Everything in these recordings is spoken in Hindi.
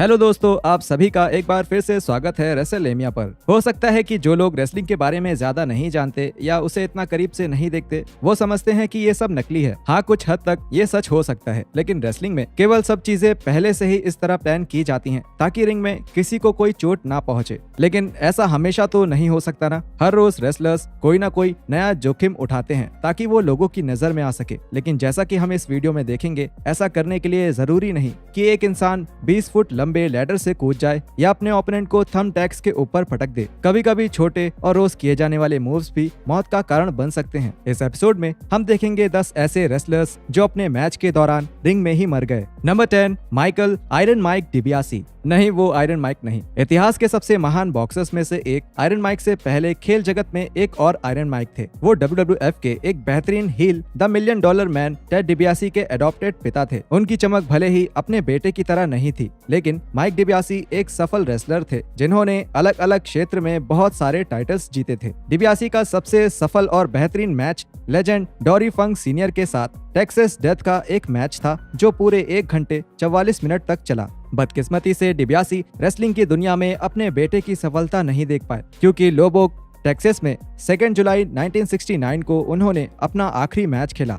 हेलो दोस्तों, आप सभी का एक बार फिर से स्वागत है रेसलमेनिया पर। हो सकता है कि जो लोग रेसलिंग के बारे में ज्यादा नहीं जानते या उसे इतना करीब से नहीं देखते, वो समझते हैं कि ये सब नकली है। हाँ, कुछ हद तक ये सच हो सकता है, लेकिन रेसलिंग में केवल सब चीजें पहले से ही इस तरह प्लान की जाती हैं ताकि रिंग में किसी को कोई चोट ना पहुंचे। लेकिन ऐसा हमेशा तो नहीं हो सकता ना। हर रोज रेसलर्स कोई ना कोई नया जोखिम उठाते हैं ताकि वो लोगों की नजर में आ सके। लेकिन जैसा कि हम इस वीडियो में देखेंगे, ऐसा करने के लिए जरूरी नहीं कि एक इंसान 20 फुट लंबे लैडर से कूद जाए या अपने ओपोनेंट को थंब टैग्स के ऊपर पटक दे। कभी कभी छोटे और रोज किए जाने वाले मूव्स भी मौत का कारण बन सकते हैं। इस एपिसोड में हम देखेंगे 10 ऐसे रेसलर्स जो अपने मैच के दौरान रिंग में ही मर गए। Number 10, Michael Iron Mike DiBiase. नहीं, वो आयरन माइक नहीं। इतिहास के सबसे महान बॉक्सर्स में से एक आयरन माइक से पहले खेल जगत में एक और आयरन माइक थे। वो WWF के एक बेहतरीन heel the million dollar man Ted DiBiase के एडॉप्टेड पिता थे। उनकी चमक भले ही अपने बेटे की तरह नहीं थी, लेकिन माइक डिबियासी एक सफल रेसलर थे जिन्होंने अलग अलग क्षेत्र में बहुत सारे टाइटल्स जीते थे। डिबियासी का सबसे सफल और बेहतरीन मैच लेजेंड डोरी फंक सीनियर के साथ टेक्सास डेथ का एक मैच था जो पूरे 1 घंटे 44 मिनट तक चला। बदकिस्मती से डिबियासी रेसलिंग की दुनिया में अपने बेटे की सफलता नहीं देख पाए, क्योंकि लोबोक टेक्सास में 2 जुलाई 1969 को उन्होंने अपना आखिरी मैच खेला।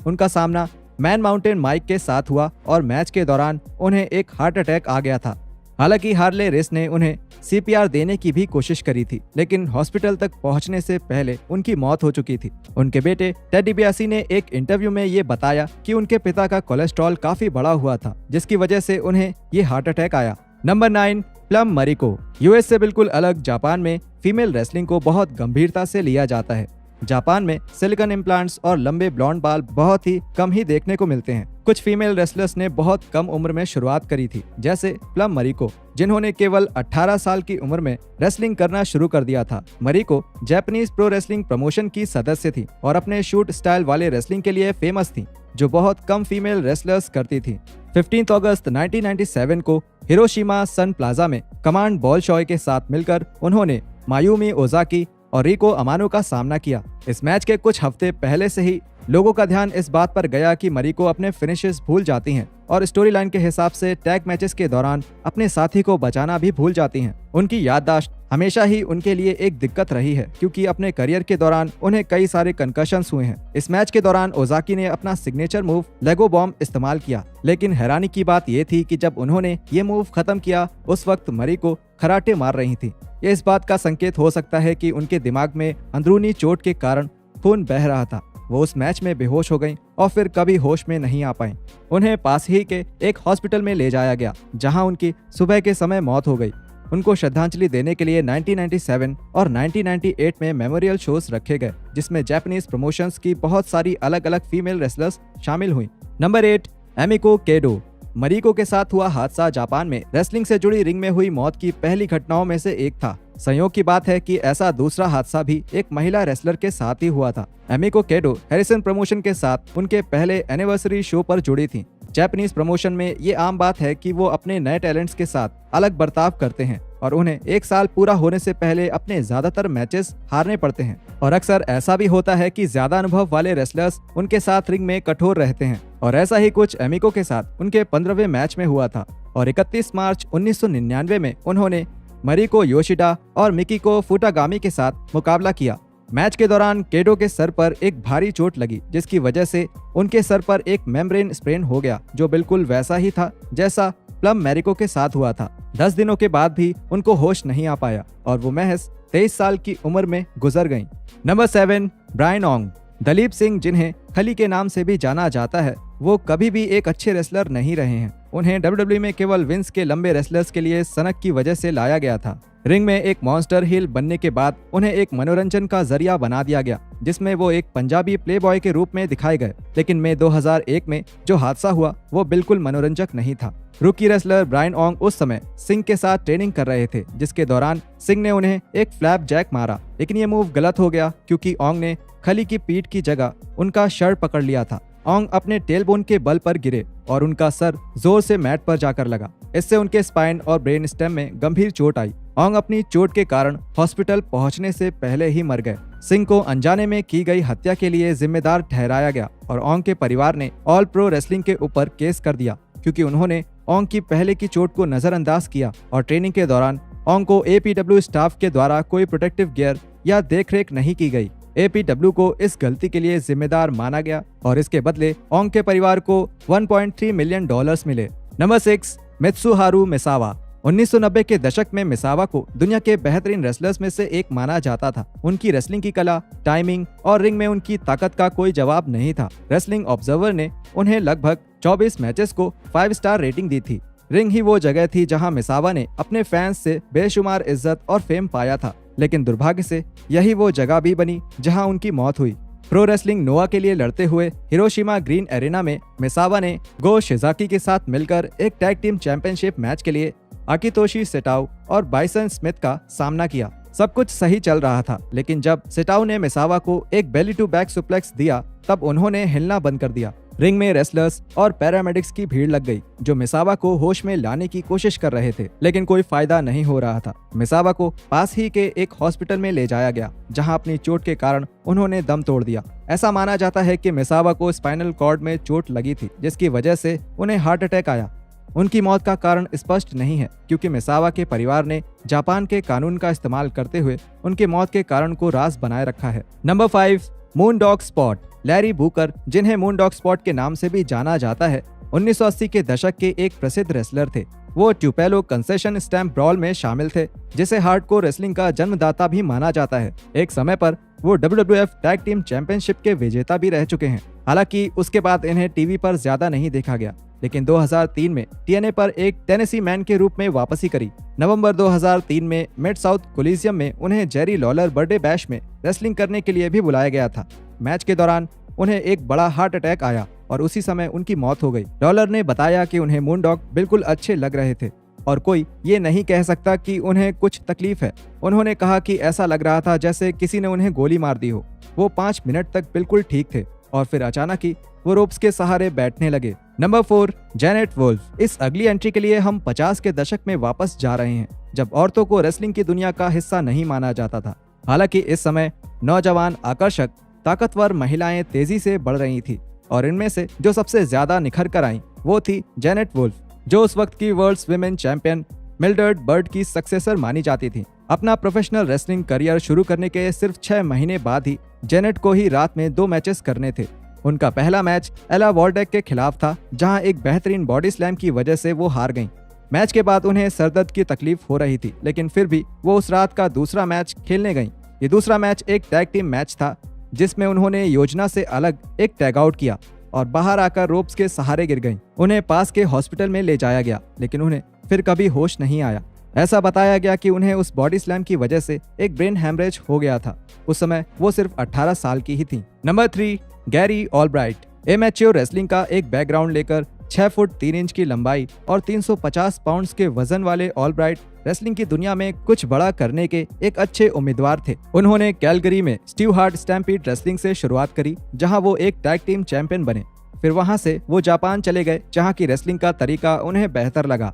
उनका सामना मैन माउंटेन माइक के साथ हुआ और मैच के दौरान उन्हें एक हार्ट अटैक आ गया था। हालांकि हार्ले रेस ने उन्हें CPR देने की भी कोशिश करी थी, लेकिन हॉस्पिटल तक पहुंचने से पहले उनकी मौत हो चुकी थी। उनके बेटे टेड डिबियासी ने एक इंटरव्यू में ये बताया कि उनके पिता का कोलेस्ट्रॉल काफी बढ़ा हुआ था, जिसकी वजह से उन्हें ये हार्ट अटैक आया। Number 9, Plum Mariko. US से बिल्कुल अलग जापान में फीमेल रेसलिंग को बहुत गंभीरता से लिया जाता है। जापान में सिलिकॉन इम्प्लांट्स और लंबे ब्लॉन्ड बाल बहुत ही कम ही देखने को मिलते हैं। कुछ फीमेल रेसलर्स ने बहुत कम उम्र में शुरुआत करी थी, जैसे प्लम मरिको, जिन्होंने केवल 18 साल की उम्र में रेसलिंग करना शुरू कर दिया था। मरिको जापानीज प्रो रेसलिंग प्रमोशन की सदस्य थी और अपने शूट स्टाइल वाले रेसलिंग के लिए फेमस थी, जो बहुत कम फीमेल रेसलर्स करती थी। 15 अगस्त 1997 को हिरोशिमा सन प्लाजा में कमांड बॉलशॉय के साथ मिलकर उन्होंने मायूमी ओजाकी और रिको अमानो का सामना किया। इस मैच के कुछ हफ्ते पहले से ही लोगों का ध्यान इस बात पर गया कि मरिको अपने फिनिशेस भूल जाती हैं और स्टोरी लाइन के हिसाब से टैग मैचेस के दौरान अपने साथी को बचाना भी भूल जाती हैं। उनकी याददाश्त हमेशा ही उनके लिए एक दिक्कत रही है, क्योंकि अपने करियर के दौरान उन्हें कई सारे कंकशंस हुए हैं। इस मैच के दौरान ओजाकी ने अपना सिग्नेचर मूव लेगो बॉम्ब इस्तेमाल किया, लेकिन हैरानी की बात यह थी कि जब उन्होंने ये मूव खत्म किया, उस वक्त मरिको खराटे मार रही थी। ये इस बात का संकेत हो सकता है कि उनके दिमाग में अंदरूनी चोट के कारण खून बह रहा था। वो उस मैच में बेहोश हो गईं और फिर कभी होश में नहीं आ पाईं। उन्हें पास ही के एक हॉस्पिटल में ले जाया गया, जहां उनकी सुबह के समय मौत हो गई। उनको श्रद्धांजलि देने के लिए 1997 और 1998 में मेमोरियल शोज रखे गए, जिसमें जापानीज प्रमोशंस की बहुत सारी अलग अलग फीमेल रेसलर्स शामिल हुई। Number 8, Emco केडो। मरिको के साथ हुआ हादसा जापान में रेसलिंग से जुड़ी रिंग में हुई मौत की पहली घटनाओं में से एक था। संयोग की बात है कि ऐसा दूसरा हादसा भी एक महिला रेसलर के साथ ही हुआ था। एमिको केडो हैरिसन प्रमोशन के साथ उनके पहले एनिवर्सरी शो पर जुड़ी थी। जापानीज प्रमोशन में ये आम बात है कि वो अपने नए टैलेंट्स के साथ अलग बर्ताव करते हैं और उन्हें 1 साल पूरा होने से पहले अपने ज्यादातर मैचेस हारने पड़ते हैं। और अक्सर ऐसा भी होता है कि ज्यादा अनुभव वाले रेसलर्स उनके साथ रिंग में कठोर रहते हैं, और ऐसा ही कुछ एमिको के साथ उनके 15वें मैच में हुआ था। और 31 मार्च 1999 में उन्होंने मरिको योशिडा और मिकिको फुटागामी के साथ मुकाबला किया। मैच के दौरान केडो के सर पर एक भारी चोट लगी, जिसकी वजह से उनके सर पर एक मेम्ब्रेन स्प्रेन हो गया, जो बिल्कुल वैसा ही था जैसा प्लम मैरिको के साथ हुआ था। 10 दिनों के बाद भी उनको होश नहीं आ पाया और वो महज 23 साल की उम्र में गुजर गईं। Number 7, Brian Ong. Dalip Singh, जिन्हें खली के नाम से भी जाना जाता है, वो कभी भी एक अच्छे रेसलर नहीं रहे हैं। उन्हें WWE में केवल विंस के लंबे रेसलर्स के लिए सनक की वजह से लाया गया था। रिंग में एक मॉन्स्टर हील बनने के बाद उन्हें एक मनोरंजन का जरिया बना दिया गया, जिसमें वो एक पंजाबी प्लेबॉय के रूप में दिखाए गए। लेकिन मई 2001 में जो हादसा हुआ वो बिल्कुल मनोरंजक नहीं था। रूकी रेसलर ब्रायन ओंग उस समय सिंह के साथ ट्रेनिंग कर रहे थे, जिसके दौरान सिंह ने उन्हें एक फ्लैप जैक मारा, लेकिन ये मूव गलत हो गया क्योंकि ओंग ने खली की पीठ की जगह उनका शर्ट पकड़ लिया था। ओंग अपने टेलबोन के बल पर गिरे और उनका सर जोर से मैट पर जाकर लगा। इससे उनके स्पाइन और ब्रेन स्टेम में गंभीर चोट आई। ओंग अपनी चोट के कारण हॉस्पिटल पहुंचने से पहले ही मर गए। सिंह को अनजाने में की गई हत्या के लिए जिम्मेदार ठहराया गया और ओंग के परिवार ने ऑल प्रो रेसलिंग के ऊपर केस कर दिया, क्योंकि उन्होंने ओंग की पहले की चोट को नजरअंदाज किया और ट्रेनिंग के दौरान ओंग को एपीडब्ल्यू स्टाफ के द्वारा कोई प्रोटेक्टिव गियर या देखरेख नहीं की गई। एपीडब्ल्यू को इस गलती के लिए जिम्मेदार माना गया और इसके बदले ओंग के परिवार को $1.3 मिलियन मिले। नंबर 6, मित्सुहारू मिसावा। 1990 के दशक में मिसावा को दुनिया के बेहतरीन रेसलर्स में से एक माना जाता था। उनकी रेसलिंग की कला, टाइमिंग और रिंग में उनकी ताकत का कोई जवाब नहीं था। रेसलिंग ऑब्जर्वर ने उन्हें लगभग 24 मैचेस को 5 स्टार रेटिंग दी थी। रिंग ही वो जगह थी जहां मिसावा ने अपने फैंस से बेशुमार इज्जत और फेम पाया था, लेकिन दुर्भाग्य से यही वो जगह भी बनी जहां उनकी मौत हुई। प्रो रेसलिंग नोआ के लिए लड़ते हुए हिरोशिमा ग्रीन एरेना में मिसावा ने गो शिजाकी के साथ मिलकर एक टैग टीम चैंपियनशिप मैच के लिए आकितोशी सेटाओ और बाइसन स्मिथ का सामना किया। सब कुछ सही चल रहा था, लेकिन जब सेटाओ ने मिसावा को एक बेली टू बैक सुप्लेक्स दिया तब उन्होंने हिलना बंद कर दिया। रिंग में रेसलर्स और पैरामेडिक्स की भीड़ लग गई जो मिसावा को होश में लाने की कोशिश कर रहे थे, लेकिन कोई फायदा नहीं हो रहा था। मिसावा को पास ही के एक हॉस्पिटल में ले जाया गया जहां अपनी चोट के कारण उन्होंने दम तोड़ दिया। ऐसा माना जाता है कि मिसावा को स्पाइनल कॉर्ड में चोट लगी थी जिसकी वजह से उन्हें हार्ट अटैक आया। उनकी मौत का कारण स्पष्ट नहीं है क्योंकि मिसावा के परिवार ने जापान के कानून का इस्तेमाल करते हुए उनकी मौत के कारण को राज बनाए रखा है। Number 5, moon dog spot. Larry Booker, जिन्हें मून डॉग स्पॉट के नाम से भी जाना जाता है, 1980 के दशक के एक प्रसिद्ध रेसलर थे। वो ट्यूपेलो कंसेशन स्टैम्प ब्रॉल में शामिल थे, जिसे हार्डकोर रेसलिंग का जन्मदाता भी माना जाता है। एक समय पर वो WWF टैग टीम चैंपियनशिप के विजेता भी रह चुके हैं। हालांकि उसके बाद इन्हें टीवी पर ज्यादा नहीं देखा गया, लेकिन 2003 में TNA पर एक टेनेसी मैन के रूप में वापसी करी। नवंबर 2003 में मिड साउथ कोलिजियम में उन्हें जेरी लॉलर बर्थडे बैश में रेसलिंग करने के लिए भी बुलाया गया था। मैच के दौरान उन्हें एक बड़ा हार्ट अटैक आया और उसी समय उनकी मौत हो गई। लॉलर ने बताया कि उन्हें मून डॉग बिल्कुल अच्छे लग रहे थे और कोई ये नहीं कह सकता कि उन्हें कुछ तकलीफ है। उन्होंने कहा कि ऐसा लग रहा था जैसे किसी ने उन्हें गोली मार दी हो। वो 5 मिनट तक बिल्कुल ठीक थे और फिर अचानक ही वो रोप्स के सहारे बैठने लगे। Number 4, Janet Wolf. इस अगली एंट्री के लिए हम 50 के दशक में वापस जा रहे हैं जब औरतों को रेसलिंग की दुनिया का हिस्सा नहीं माना जाता था। हालांकि इस समय नौजवान, आकर्षक, ताकतवर महिलाएं तेजी से बढ़ रही थी और इनमें से जो सबसे ज्यादा निखर कर आई वो थी जेनेट वुल्फ, जो उस वक्त की world's women champion Mildred Bird की सक्सेसर मानी जाती थी। अपना प्रोफेशनल रेसलिंग करियर शुरू करने के सिर्फ 6 महीने बाद ही जेनेट को ही रात में 2 मैचेस करने थे। उनका पहला मैच एला वॉल्डेक के खिलाफ था, जहां एक बेहतरीन बॉडी स्लैम की वजह से वो हार गईं। मैच के बाद उन्हें सरदर्द की तकलीफ हो रही थी, लेकिन फिर भी वो उस रात का दूसरा मैच खेलने गईं। ये दूसरा मैच एक टैग टीम मैच था जिसमें उन्होंने योजना से अलग एक टैग आउट किया और बाहर आकर रोप्स के सहारे गिर गईं। उन्हें पास के हॉस्पिटल में ले जाया गया, लेकिन उन्हें फिर कभी होश नहीं आया। ऐसा बताया गया कि उन्हें उस बॉडी स्लैम की वजह से एक ब्रेन हैमरेज हो गया था। उस समय वो सिर्फ 18 साल की ही थी। Number 3, Gary Albright. Amateur wrestling का एक बैकग्राउंड लेकर 6 फुट 3 इंच की लंबाई और 350 पाउंड्स के वजन वाले ऑलब्राइट रेसलिंग की दुनिया में कुछ बड़ा करने के एक अच्छे उम्मीदवार थे। उन्होंने कैलगरी में स्टीव हार्ट स्टैम्पीड रेसलिंग से शुरुआत करी, जहां वो एक टैग टीम चैंपियन बने। फिर वहां से वो जापान चले गए, जहां की रेसलिंग का तरीका उन्हें बेहतर लगा।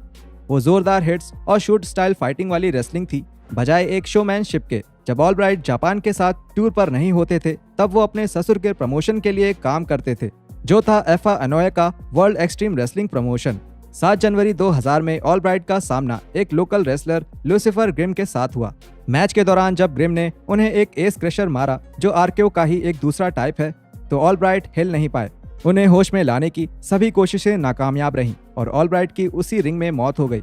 वो जोरदार हिट्स और शूट स्टाइल फाइटिंग वाली रेसलिंग थी, बजाय एक शोमैनशिप के। जब ऑलब्राइट जापान के साथ टूर पर नहीं होते थे, तब वो अपने ससुर के प्रमोशन के लिए काम करते थे, जो था एफा अनोए का वर्ल्ड एक्सट्रीम रेसलिंग प्रमोशन। 7 जनवरी 2000 में ऑलब्राइट का सामना एक लोकल रेसलर लूसिफर ग्रिम के साथ हुआ। मैच के दौरान जब ग्रिम ने उन्हें एक एस क्रशर मारा, जो आरकेओ का ही एक दूसरा टाइप है, तो ऑलब्राइट हिल नहीं पाए। उन्हें होश में लाने की सभी कोशिशें नाकामयाब रहीं और ऑलब्राइट की उसी रिंग में मौत हो गई।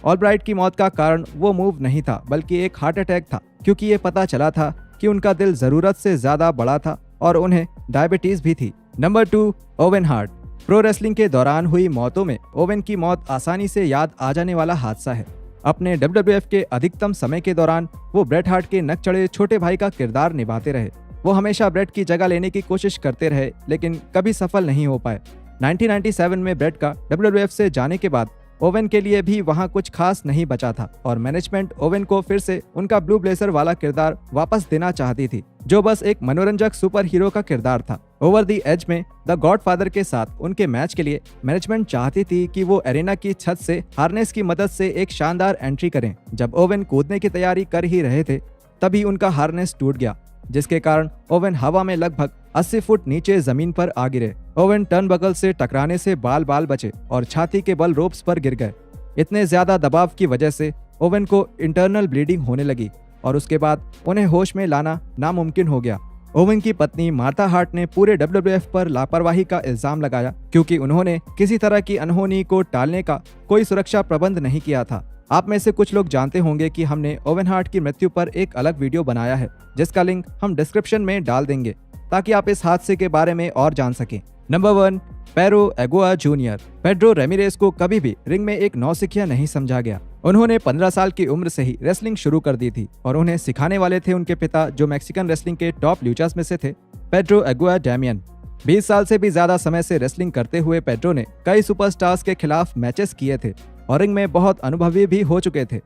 ऑलब्राइट की मौत का कारण वो मूव नहीं था, बल्कि एक हार्ट अटैक था, क्योंकि ये पता चला था कि उनका दिल जरूरत से ज्यादा बड़ा था और उन्हें डायबिटीज भी थी। Number 2, oven heart. Pro wrestling के दौरान हुई मौतों में ओवेन की मौत आसानी से याद आ जाने वाला हादसा है। अपने WWF के अधिकतम समय के दौरान वो ब्रेट हार्ट के नक चढ़े छोटे भाई का किरदार निभाते रहे। वो हमेशा ब्रेट की जगह लेने की कोशिश करते रहे, लेकिन कभी सफल नहीं हो पाए। 1997 में ब्रेट का WWF से जाने के बाद ओवेन के लिए भी वहां कुछ खास नहीं बचा था और मैनेजमेंट ओवेन को फिर से उनका ब्लू ब्लेजर वाला किरदार वापस देना चाहती थी, जो बस एक मनोरंजक सुपर हीरो का किरदार था। ओवर द एज में द गॉडफादर के साथ उनके मैच के लिए मैनेजमेंट चाहती थी कि वो एरेना की छत से हार्नेस की मदद से एक शानदार एंट्री करें। जब ओवेन कूदने की तैयारी कर ही रहे थे, तभी उनका हार्नेस टूट गया, जिसके कारण ओवेन हवा में लगभग 80 फुट नीचे जमीन पर आ गिरे। ओवेन टर्नबकल से टकराने से बाल बाल बचे और छाती के बल रोप्स पर गिर गए। इतने ज्यादा दबाव की वजह से ओवेन को इंटरनल ब्लीडिंग होने लगी और उसके बाद उन्हें होश में लाना नामुमकिन हो गया। ओवेन की पत्नी मार्था हार्ट ने पूरे WWF पर लापरवाही का इल्जाम लगाया क्योंकि उन्होंने किसी तरह की अनहोनी को टालने का कोई सुरक्षा प्रबंध नहीं किया था। आप में से कुछ लोग जानते होंगे कि हमने ओवेन हार्ट की मृत्यु पर एक अलग वीडियो बनाया है, जिसका लिंक हम डिस्क्रिप्शन में डाल देंगे ताकि आप इस हादसे के बारे में और जान सकें। Number 1, Pedro Aguayo junior. Pedro Ramirez को कभी भी रिंग में एक नौसिखिया नहीं समझा गया। उन्होंने 15 साल की उम्र से ही रेसलिंग शुरू कर दी थी और उन्हें सिखाने वाले थे उनके पिता, जो मैक्सिकन रेसलिंग के टॉप ल्यूचास में से थे, पेड्रो एगुआ डैमियन। 20 साल से भी ज्यादा समय से रेसलिंग करते हुए पेड्रो ने कई सुपरस्टार्स के खिलाफ मैचेस किए थे और रिंग में बहुत अनुभवी भी हो चुके थे।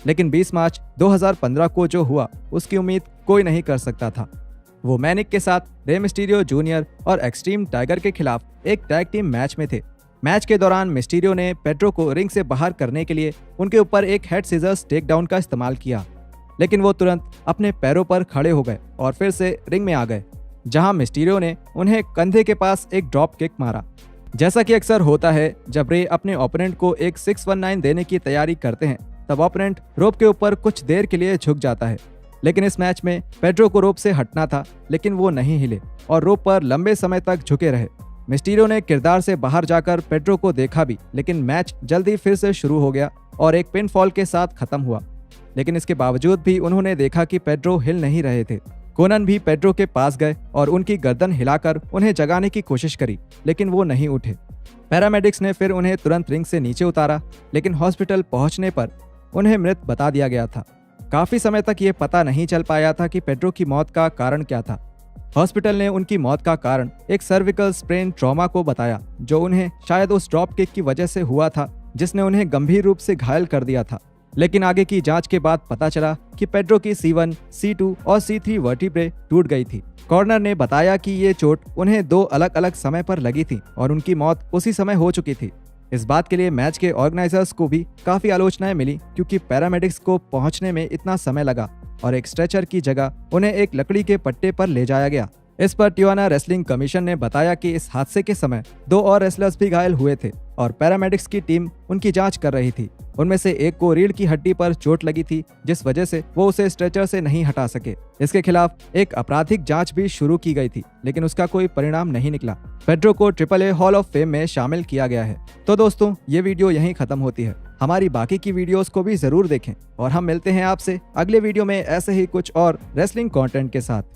लेकिन 20 मार्च 2015 को जो हुआ उसकी उम्मीद कोई नहीं कर सकता था। वो मैनिक के साथ रे मिस्टीरियो जूनियर और एक्सट्रीम टाइगर के खिलाफ एक टैग टीम मैच में थे। मैच के दौरान मिस्टीरियो ने पेड्रो को रिंग से बाहर करने के लिए उनके ऊपर एक हेड सीजर्स टेकडाउन का इस्तेमाल किया, लेकिन वो तुरंत अपने पैरों पर खड़े हो गए और फिर से रिंग में आ गए, जहां मिस्टीरियो ने उन्हें कंधे के पास एक ड्रॉप किक मारा। जैसा कि अक्सर होता है, जब रे अपने ओपोनेंट को एक 619 देने की तैयारी करते हैं तब ओपोनेंट रोप के ऊपर कुछ देर के लिए झुक जाता है। लेकिन इस मैच में पेड्रो को रोप से हटना था, लेकिन वो नहीं हिले और रोप पर लंबे समय तक झुके रहे। मिस्टीरियो ने किरदार से बाहर जाकर पेड्रो को देखा भी, लेकिन मैच जल्दी फिर से शुरू हो गया और एक पिन फॉल के साथ खत्म हुआ। लेकिन इसके बावजूद भी उन्होंने देखा कि पेड्रो हिल नहीं रहे थे। कोनन भी पेड्रो के पास गए और उनकी गर्दन हिलाकर उन्हें जगाने की कोशिश करी, लेकिन वो नहीं उठे। पैरामेडिक्स ने फिर उन्हें तुरंत रिंग से नीचे उतारा, लेकिन हॉस्पिटल पहुंचने पर उन्हें मृत बता दिया गया था। काफी समय तक ये पता नहीं चल पाया था कि पेड्रो की मौत का कारण क्या था। हॉस्पिटल ने उनकी मौत का कारण एक सर्विकल स्प्रेन ट्रॉमा को बताया, जो उन्हें शायद उस ड्रॉप किक की वजह से हुआ था जिसने उन्हें गंभीर रूप से घायल कर दिया था। लेकिन आगे की जांच के बाद पता चला कि पेड्रो की C1, C2 और C3 वर्टिब्रे टूट गई थी। कॉर्नर ने बताया कि ये चोट उन्हें 2 अलग अलग समय पर लगी थी और उनकी मौत उसी समय हो चुकी थी। इस बात के लिए मैच के ऑर्गेनाइजर्स को भी काफी आलोचनाएं मिली, क्योंकि पैरामेडिक्स को पहुंचने में इतना समय लगा और एक स्ट्रेचर की जगह उन्हें एक लकड़ी के पट्टे पर ले जाया गया। इस पर टिjuana रेसलिंग कमीशन ने बताया कि इस हादसे के समय 2 और रेसलर्स भी घायल हुए थे और पैरामेडिक्स की टीम उनकी जांच कर रही थी। उनमें से एक को रीढ़ की हड्डी पर चोट लगी थी, जिस वजह से वो उसे स्ट्रेचर से नहीं हटा सके। इसके खिलाफ एक आपराधिक जांच भी शुरू की गई थी, लेकिन उसका कोई परिणाम नहीं निकला। पेड्रो को AAA हॉल ऑफ फेम में शामिल किया गया है। तो दोस्तों, ये वीडियो यहीं खत्म होती है। हमारी बाकी की वीडियोस को भी जरूर देखें और हम मिलते हैं आपसे अगले वीडियो में ऐसे ही कुछ और रेसलिंग कंटेंट के साथ।